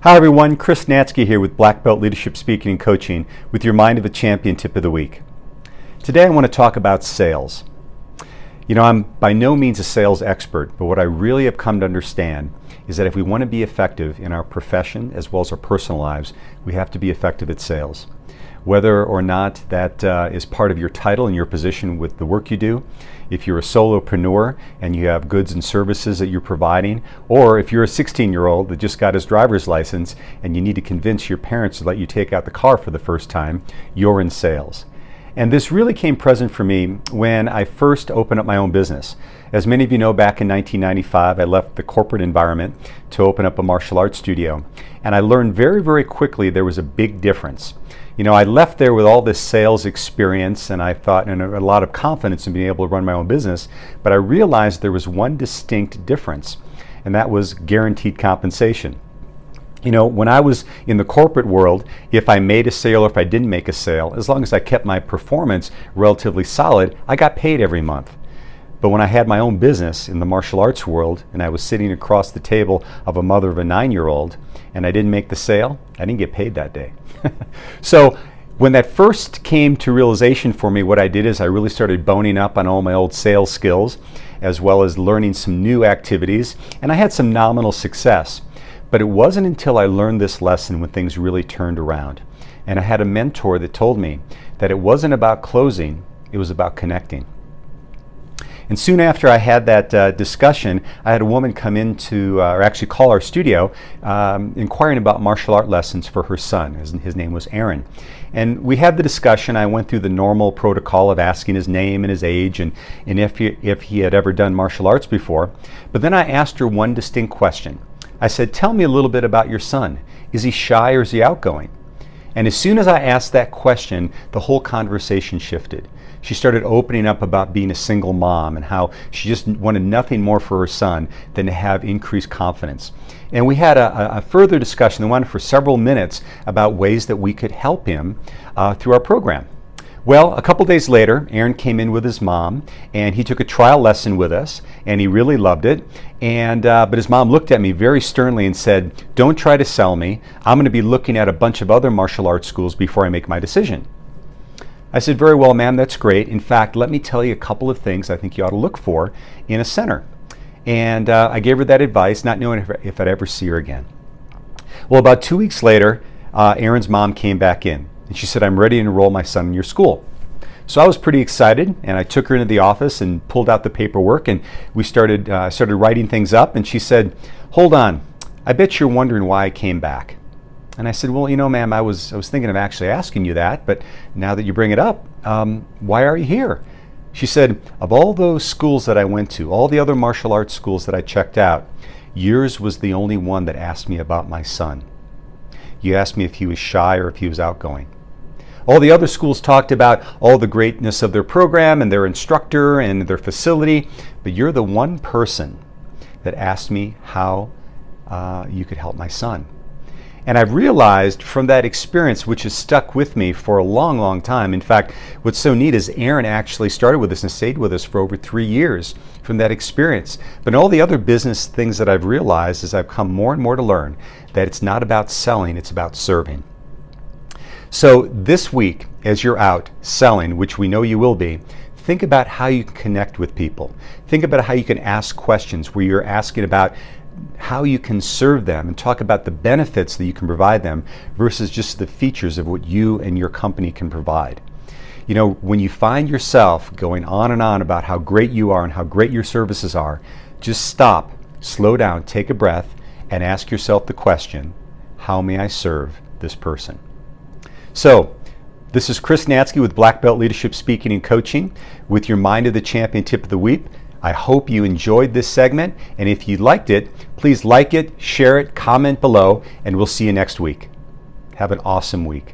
Hi everyone, Chris Natzke here with Black Belt Leadership Speaking and Coaching with your Mind of a Champion tip of the week. Today I want to talk about sales. You know, I'm by no means a sales expert, but what I really have come to understand is that if we want to be effective in our profession as well as our personal lives, we have to be effective at sales. Whether or not that is part of your title and your position with the work you do, if you're a solopreneur and you have goods and services that you're providing, or if you're a 16-year-old that just got his driver's license and you need to convince your parents to let you take out the car for the first time, you're in sales. And this really came present for me when I first opened up my own business. As many of you know, back in 1995, I left the corporate environment to open up a martial arts studio. And I learned very, very quickly there was a big difference. You know, I left there with all this sales experience and I thought, and a lot of confidence in being able to run my own business, but I realized there was one distinct difference, and that was guaranteed compensation. You know, when I was in the corporate world, if I made a sale or if I didn't make a sale, as long as I kept my performance relatively solid, I got paid every month. But when I had my own business in the martial arts world and I was sitting across the table of a mother of a 9-year-old and I didn't make the sale, I didn't get paid that day. So when that first came to realization for me, what I did is I really started boning up on all my old sales skills as well as learning some new activities, and I had some nominal success. But it wasn't until I learned this lesson when things really turned around. And I had a mentor that told me that it wasn't about closing, it was about connecting. And soon after I had that discussion, I had a woman come into, or actually call our studio, inquiring about martial art lessons for her son. His name was Aaron. And we had the discussion. I went through the normal protocol of asking his name and his age and if he had ever done martial arts before. But then I asked her one distinct question. I said, tell me a little bit about your son. Is he shy or is he outgoing? And as soon as I asked that question, the whole conversation shifted. She started opening up about being a single mom and how she just wanted nothing more for her son than to have increased confidence. And we had a further discussion that went on for several minutes about ways that we could help him through our program. Well, a couple days later, Aaron came in with his mom, and he took a trial lesson with us, and he really loved it. And but his mom looked at me very sternly and said, "Don't try to sell me. I'm going to be looking at a bunch of other martial arts schools before I make my decision." I said, "Very well, ma'am, that's great. In fact, let me tell you a couple of things I think you ought to look for in a center." And I gave her that advice, not knowing if I'd ever see her again. Well, about 2 weeks later, Aaron's mom came back in. And she said, "I'm ready to enroll my son in your school." So I was pretty excited, and I took her into the office and pulled out the paperwork, and we started writing things up. And she said, "Hold on, I bet you're wondering why I came back." And I said, "Well, you know, ma'am, I was thinking of actually asking you that, but now that you bring it up, why are you here?" She said, "Of all those schools that I went to, all the other martial arts schools that I checked out, yours was the only one that asked me about my son. You asked me if he was shy or if he was outgoing. All the other schools talked about all the greatness of their program and their instructor and their facility, but you're the one person that asked me how you could help my son." And I've realized from that experience, which has stuck with me for a long, long time. In fact, what's so neat is Aaron actually started with us and stayed with us for over 3 years from that experience. But all the other business things that I've realized as I've come more and more to learn that it's not about selling, it's about serving. So this week, as you're out selling, which we know you will be, think about how you can connect with people. Think about how you can ask questions where you're asking about how you can serve them and talk about the benefits that you can provide them versus just the features of what you and your company can provide. You know, when you find yourself going on and on about how great you are and how great your services are, just stop, slow down, take a breath, and ask yourself the question, how may I serve this person? So, this is Chris Natzke with Black Belt Leadership Speaking and Coaching with your Mind of the Champion tip of the week. I hope you enjoyed this segment, and if you liked it, please like it, share it, comment below, and we'll see you next week. Have an awesome week.